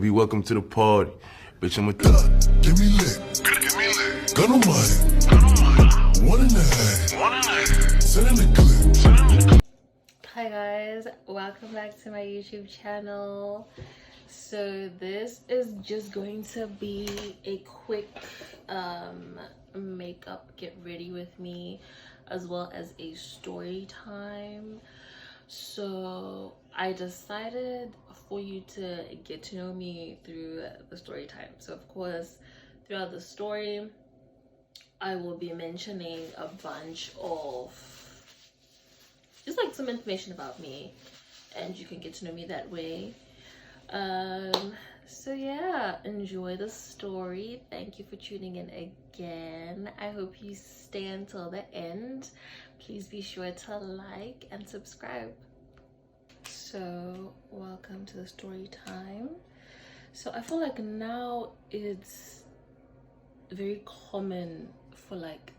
be welcome to the party. Bitch, I'm a thug. Give me lit. Give me lit. Gun on my head. 1.5. Send in the clip. Hi guys, welcome back to my YouTube channel. So this is just going to be a quick makeup get ready with me, as well as a story time. So I decided for you to get to know me through the story time. So of course, throughout the story I will be mentioning a bunch of just like some information about me, and you can get to know me that way. So yeah, enjoy the story. Thank you for tuning in again. I hope you stay until the end. Please be sure to like and subscribe. So welcome to the story time. So I feel like now it's very common for like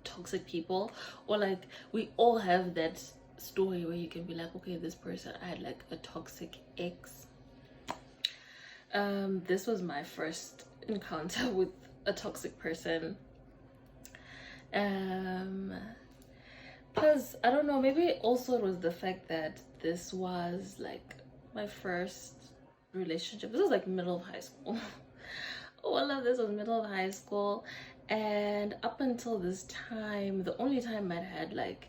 toxic people, or like we all have that story where you can be like, okay, this person, I had like a toxic ex. This was my first encounter with a toxic person. Plus I don't know, maybe also it was the fact that this was like my first relationship. This was like middle of high school. All of this was middle of high school, and up until this time, the only time I'd had like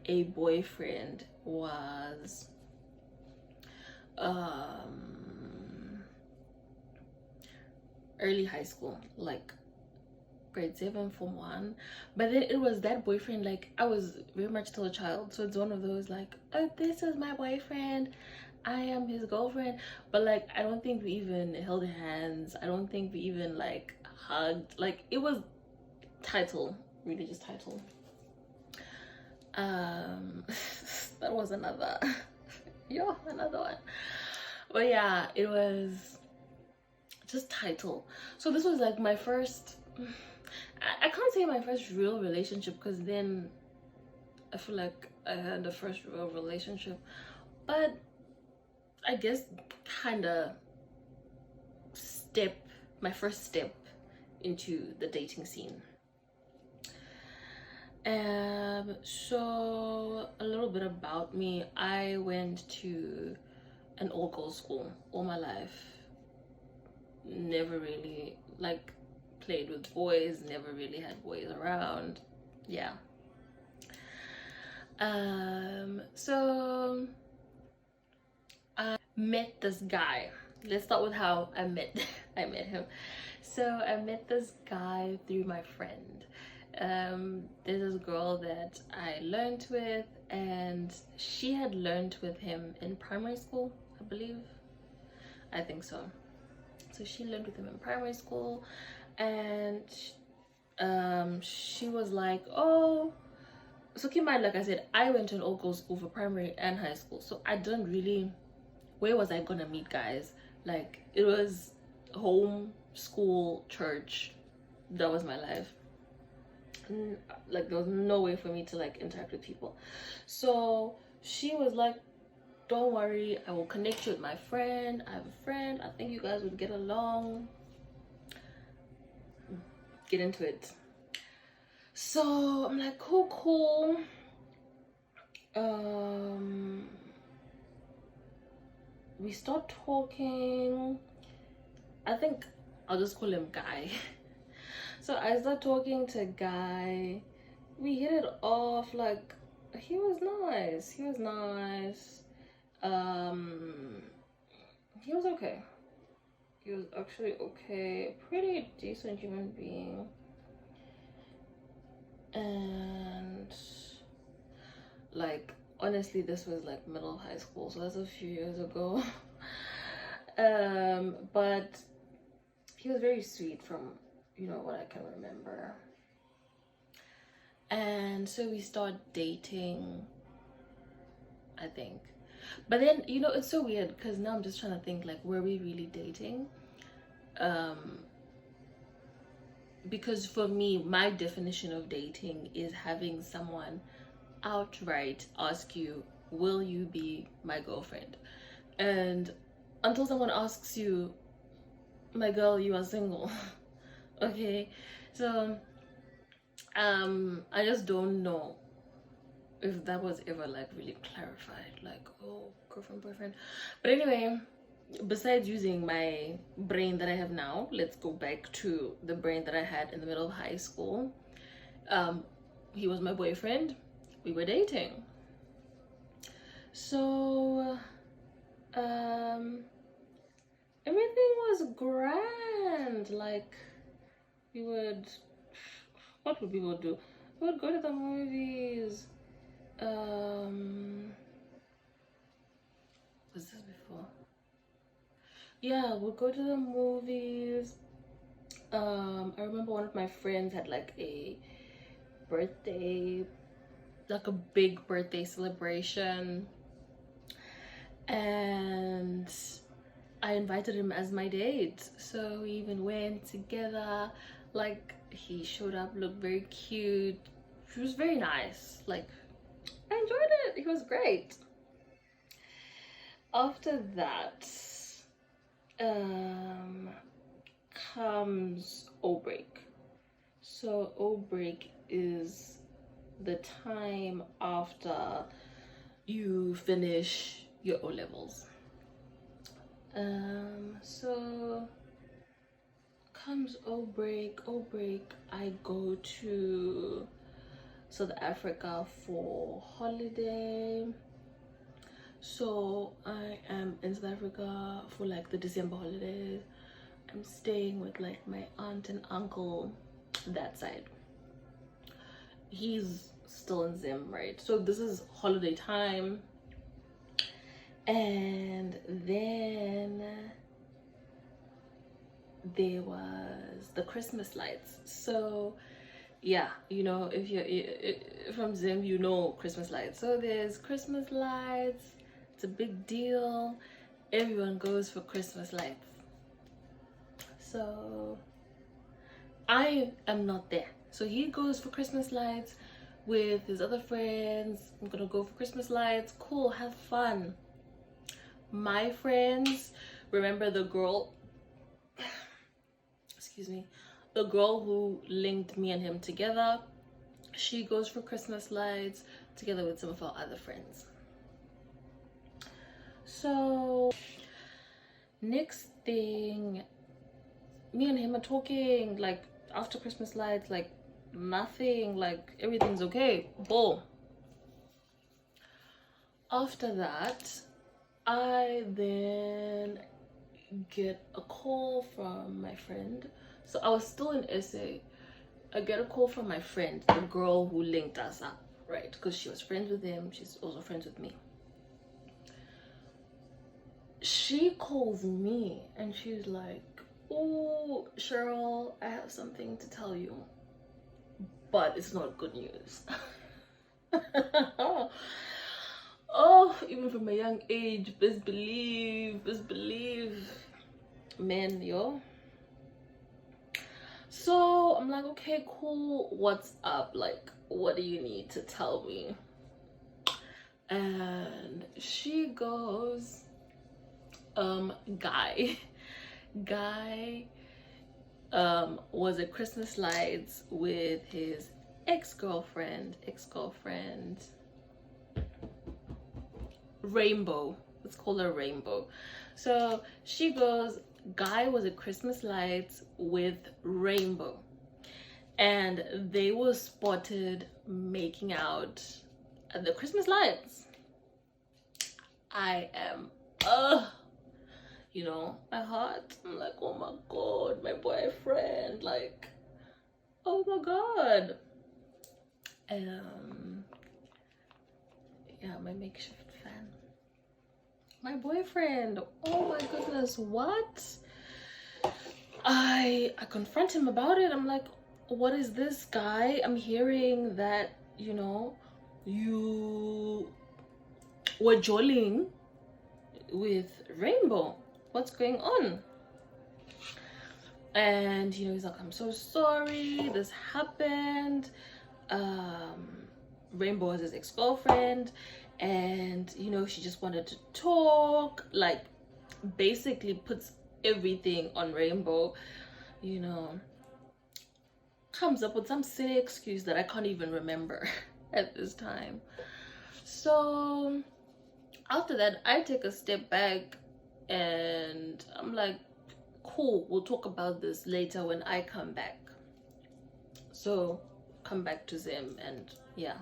a boyfriend was early high school, like grade 7 form 1. But then it was that boyfriend, like I was very much still a child, so it's one of those like, oh, this is my boyfriend, I am his girlfriend. But like I don't think we even held hands, I don't think we even like hugged. Like it was title, really just title. That was another another one. But yeah, it was just title. So this was like my first, I can't say my first real relationship, because then I feel like I had the first real relationship, but I guess kind of my first step into the dating scene. So a little bit about me. I went to an all-girls school all my life. Never really like played with boys, never really had boys around. Yeah. So I met this guy. Let's start with how I met him. So I met this guy through my friend. There's this girl that I learned with, and she had learned with him in primary school, I believe. I think so. So she learned with him in primary school, and she was like, oh, so keep in mind, like I said, I went to an all-girls school for primary and high school, so I didn't really, where was I gonna meet guys? Like it was home, school, church. That was my life. Like there was no way for me to like interact with people. So she was like, don't worry, I will connect you with my friend. I have a friend, I think you guys would get along. Get into it. So I'm like, cool. We start talking. I think I'll just call him Guy. So I start talking to Guy. We hit it off. Like he was nice. He was okay. He was actually okay. Pretty decent human being. And like honestly, this was like middle of high school, so that's a few years ago. But he was very sweet from what I can remember. And so we start dating, I think. But then it's so weird, because now I'm just trying to think, like, were we really dating? Because for me, my definition of dating is having someone outright ask you, will you be my girlfriend? And until someone asks you, my girl, you are single. Okay, so I just don't know if that was ever like really clarified, like, oh, girlfriend, boyfriend. But anyway, besides using my brain that I have now, let's go back to the brain that I had in the middle of high school. He was my boyfriend, we were dating. So everything was grand. Like, we would, what would people do? We would go to the movies. Was this before? Yeah, we'd go to the movies. I remember one of my friends had like a birthday, like a big birthday celebration, and I invited him as my date. So we even went together. Like, he showed up, looked very cute. He was very nice. Like, I enjoyed it. He was great. After that, comes O break. So O break is the time after you finish your O levels. So comes O break, I go to South Africa for holiday. So I am in South Africa for like the December holidays. I'm staying with like my aunt and uncle, that side. He's still in Zim, right? So this is holiday time. And then there was the Christmas lights. So yeah, you know, if you're from Zim, you know Christmas lights. So there's Christmas lights. It's a big deal. Everyone goes for Christmas lights. So I am not there. So he goes for Christmas lights with his other friends. I'm gonna go for Christmas lights. Cool, have fun. My friends, remember the girl, excuse me, the girl who linked me and him together, she goes for Christmas lights together with some of our other friends. So next thing, me and him are talking, like, after Christmas lights, like nothing, like everything's okay. Boom. After that, I then get a call from my friend. So I was still in SA. I get a call from my friend, the girl who linked us up, right? Because she was friends with him, she's also friends with me. She calls me and she's like, oh, Cheryl, I have something to tell you, but it's not good news. Oh, even from a young age, best believe, men, yo. So I'm like, okay, cool, what's up? Like, what do you need to tell me? And she goes, Guy was at Christmas lights with his ex-girlfriend, Rainbow. Let's call her Rainbow. So she goes, Guy was at Christmas lights with Rainbow, and they were spotted making out at the Christmas lights. I am, you know, my heart, I'm like, oh my god, my boyfriend, like, oh my god. Yeah, my makeshift fan, my boyfriend, oh my goodness, what? I confront him about it. I'm like, what is this, Guy? I'm hearing that, you know, you were jolling with Rainbow. What's going on? And you know, he's like, I'm so sorry this happened. Rainbow is his ex-girlfriend, and you know, she just wanted to talk. Like, basically puts everything on Rainbow, you know, comes up with some silly excuse that I can't even remember at this time. So after that, I take a step back and I'm like, cool, we'll talk about this later when I come back. So come back to Zim, and yeah.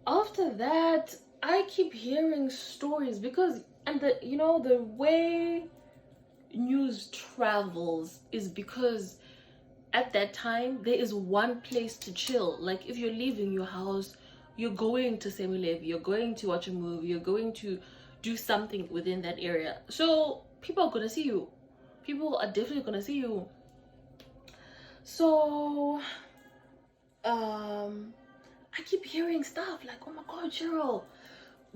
After that, I keep hearing stories because, and the, you know, the way news travels is because at that time there is one place to chill. Like if you're leaving your house, you're going to Semilev, you're going to watch a movie, you're going to do something within that area. So people are gonna see you. People are definitely gonna see you. So I keep hearing stuff like, oh my god, Cheryl,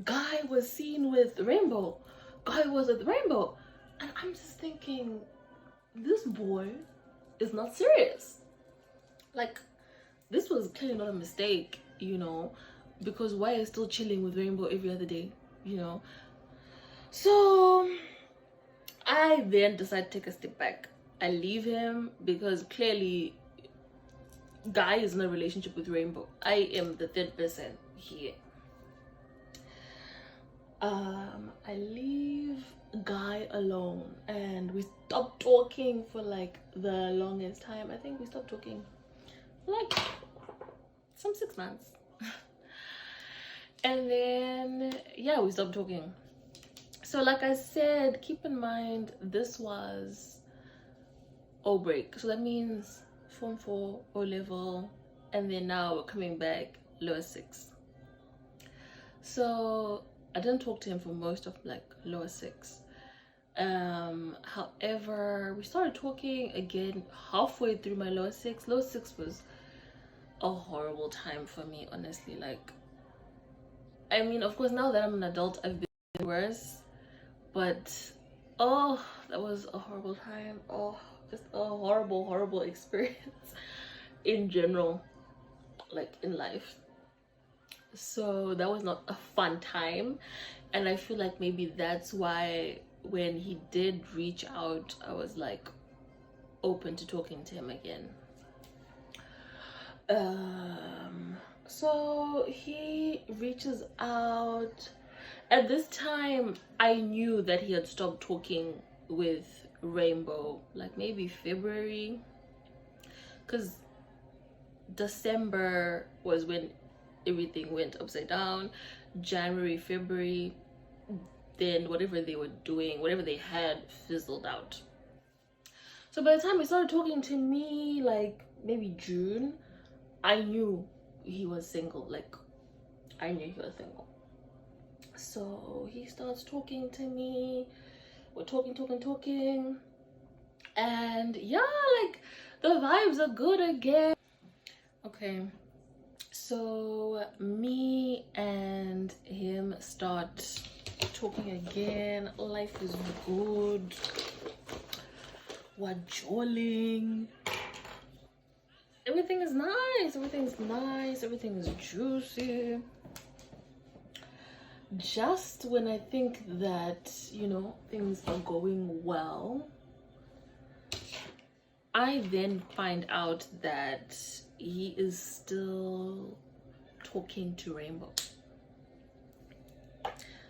guy was seen with Rainbow, guy was with Rainbow, and I'm just thinking, this boy is not serious. Like, this was clearly not a mistake, you know, because why are you still chilling with Rainbow every other day, you know? So I then decide to take a step back. I leave him because clearly guy is in a relationship with Rainbow. I am the third person here. I leave guy alone and we stopped talking for like the longest time. I think we stopped talking for like some 6 months. And then yeah, we stopped talking. So like I said, keep in mind this was O break, so that means Form 4 O level, and then now we're coming back lower 6. So I didn't talk to him for most of like lower 6. However, we started talking again halfway through my lower 6. Lower 6 was a horrible time for me, honestly. Like, I mean, of course, now that I'm an adult, I've been worse, but oh, that was a horrible time. Oh, just a horrible experience in general, like in life. So that was not a fun time, and I feel like maybe that's why when he did reach out, I was like open to talking to him again. So he reaches out. At this time I knew that he had stopped talking with Rainbow, like maybe February, because December was when everything went upside down. January, February, then whatever they were doing, whatever they had, fizzled out. So by the time he started talking to me, like maybe June, I knew he was single. Like, I knew he was single. So he starts talking to me, we're talking, and yeah, like the vibes are good again. Okay, so me and him start talking again. Life is good, we're jolling, everything is nice, everything is juicy. Just when I think that, you know, things are going well, I then find out that he is still talking to Rainbow.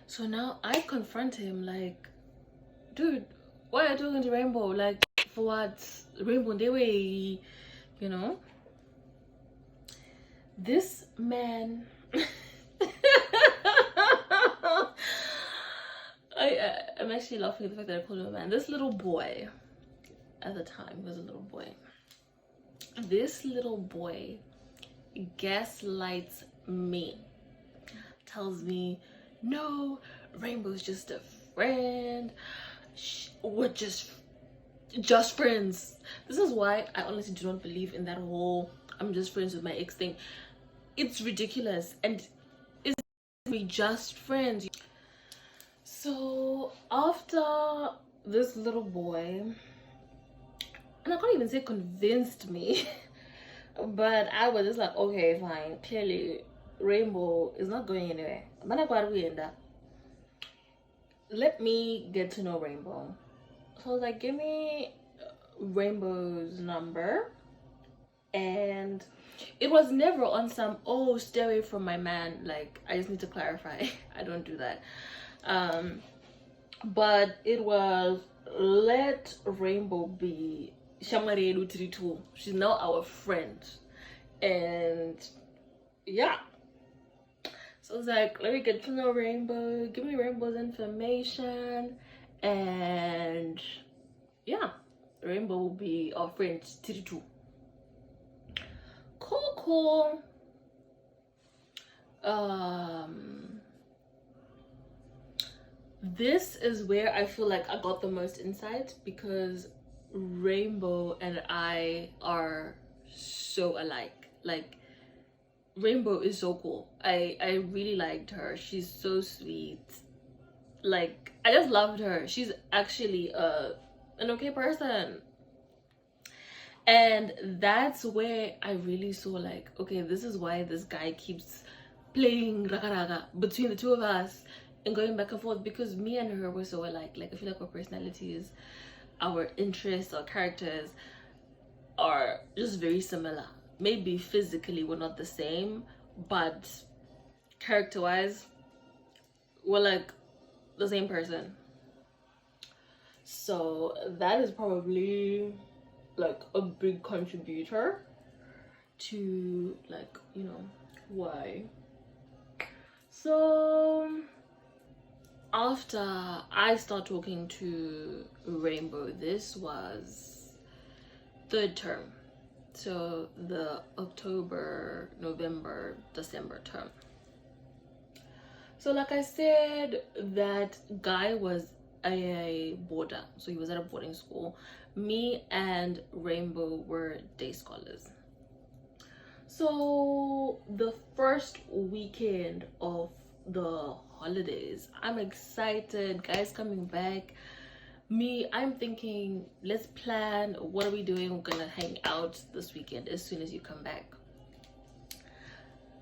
So now I confront him like, dude, why are you talking to Rainbow? Like, for what? Rainbow, they way, you know? This man I'm actually laughing at the fact that I called him a man. This little boy, at the time, he was a little boy. This little boy gaslights me, tells me, no, Rainbow's just a friend. We're just friends. This is why I honestly do not believe in that whole I'm just friends with my ex thing. It's ridiculous, and it's we just friends. So after this little boy, and I can't even say convinced me, but I was just like, okay, fine, clearly Rainbow is not going anywhere. let me get to know Rainbow. So I was like, give me Rainbow's number. And it was never on some, oh, stay away from my man. Like, I just need to clarify. I don't do that. But it was, let Rainbow be Shamaredu Tiritu. She's now our friend. And yeah. So I was like, let me get to know Rainbow, give me Rainbow's information, and yeah, Rainbow will be our friend Tiritu. Cool. This is where I feel like I got the most insight, because Rainbow and I are so alike. Like, Rainbow is so cool. I really liked her. She's so sweet. Like, I just loved her. She's actually an okay person. And that's where I really saw, like, okay, this is why this guy keeps playing raga raga between the two of us and going back and forth, because me and her were so alike. Like, I feel like our personalities, our interests, our characters are just very similar. Maybe physically we're not the same, but character-wise we're like the same person. So that is probably like a big contributor to, like, you know, why. So after I start talking to Rainbow, this was third term. So the October, November, December term. So like I said, that guy was a boarder. So he was at a boarding school. Me and Rainbow were day scholars. So the first weekend of the holidays, I'm excited. Guys coming back. Me, I'm thinking, let's plan. What are we doing? We're gonna hang out this weekend as soon as you come back.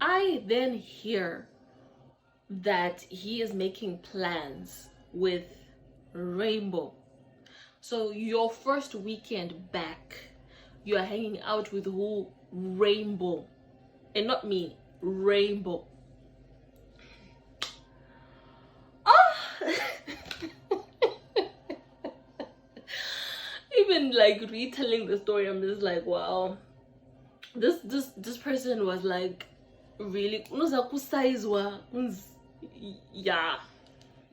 I then hear that he is making plans with Rainbow. So your first weekend back, you are hanging out with who? Rainbow. And not me, Rainbow. Even like retelling the story, I'm just like, wow, this person was like really, yeah,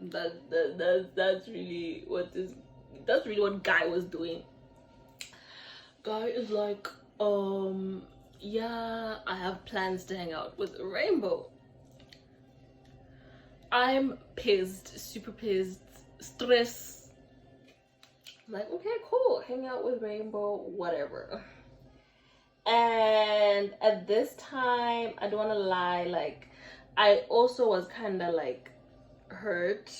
that's really what guy was doing. Guy is like, yeah, I have plans to hang out with Rainbow. I'm pissed, super pissed, stressed. I'm like, okay, cool, hang out with Rainbow, whatever. And at this time, I don't want to lie, like, I also was kind of like hurt,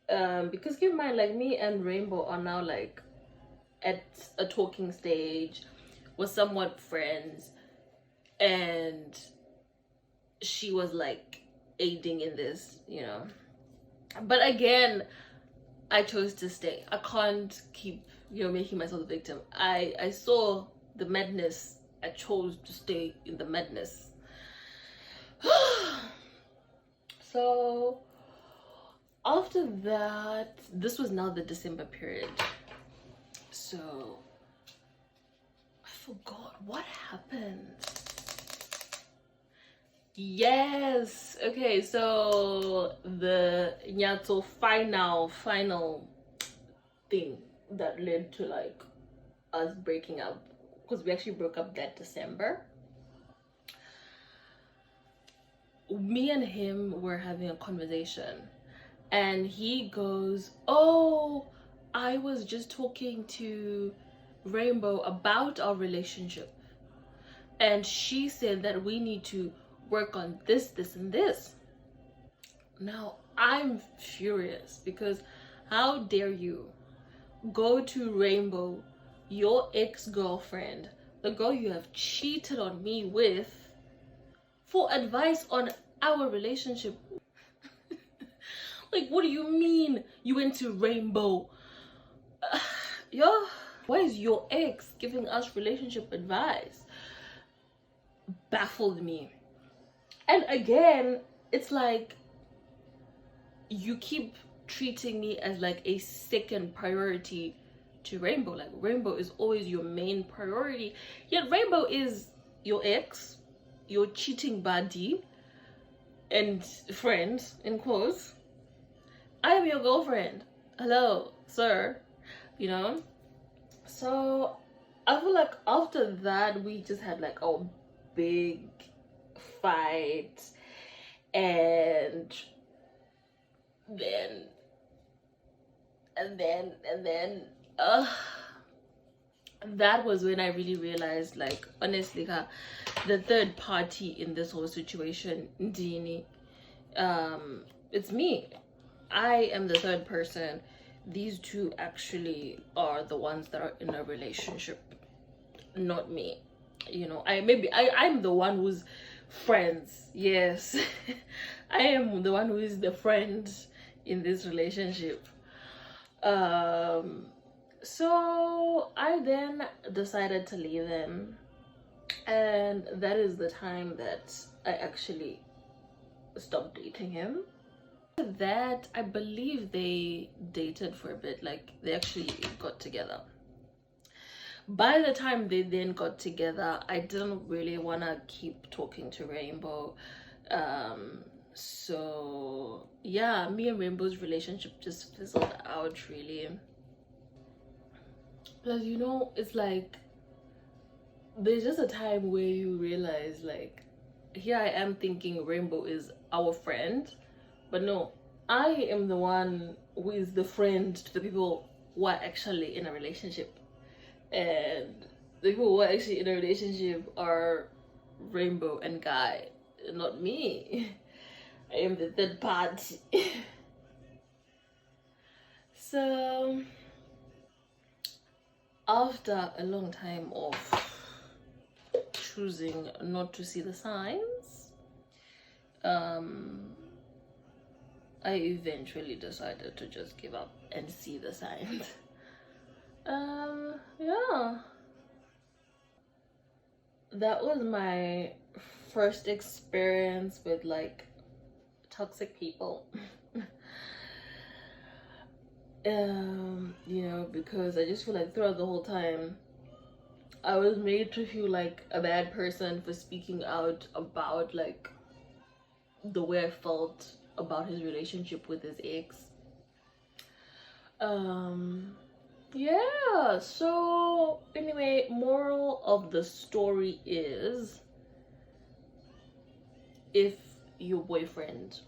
because keep in mind, like, me and Rainbow are now like at a talking stage, we're somewhat friends, and she was like aiding in this, you know. But again, I chose to stay. I can't keep, you know, making myself the victim. I saw the madness. I chose to stay in the madness. So after that, this was now the December period. So I forgot what happened. Yes. Okay, so the Nyato final thing that led to like us breaking up, because we actually broke up that December. Me and him were having a conversation, and he goes, oh, I was just talking to Rainbow about our relationship, and she said that we need to work on this, and this. Now I'm furious, because how dare you go to Rainbow, your ex-girlfriend, the girl you have cheated on me with, for advice on our relationship. Like, what do you mean you went to Rainbow? Yo, why is your ex giving us relationship advice? Baffled me. And again, it's like you keep treating me as like a second priority to Rainbow. Like, Rainbow is always your main priority, yet Rainbow is your ex, your cheating buddy and friend, in quotes. I am your girlfriend. Hello, sir. You know? So I feel like after that we just had like a big fight, and then that was when I really realized, like, honestly, the third party in this whole situation, Ndini, it's me. I am the third person. These two actually are the ones that are in a relationship, not me. You know, I'm the one who's friends. Yes. I am the one who is the friend in this relationship. So I then decided to leave them, and that is the time that I actually stopped dating him. That, I believe they dated for a bit, like they actually got together. By the time they then got together, I didn't really want to keep talking to Rainbow. So yeah, me and Rainbow's relationship just fizzled out, really. Plus, you know, it's like there's just a time where you realize, like, here I am thinking Rainbow is our friend, but no, I am the one who is the friend to the people who are actually in a relationship. And the people who are actually in a relationship are Rainbow and Guy, not me. I am the third party. So after a long time of choosing not to see the signs, I eventually decided to just give up and see the signs. Yeah, that was my first experience with like toxic people. You know, because I just feel like throughout the whole time I was made to feel like a bad person for speaking out about like the way I felt about his relationship with his ex. Yeah, so anyway, moral of the story is, if your boyfriend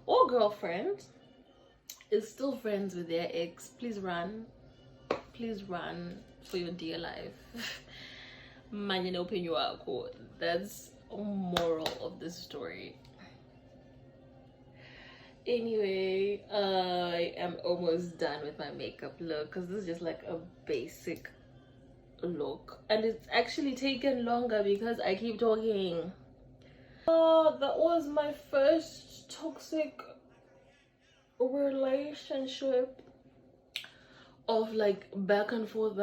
or girlfriend is still friends with their ex, please run for your dear life. Manye open your wako. That's a moral of the story. Anyway, I am almost done with my makeup look because this is just like a basic look, and it's actually taken longer because I keep talking. That was my first toxic relationship of like back and forth.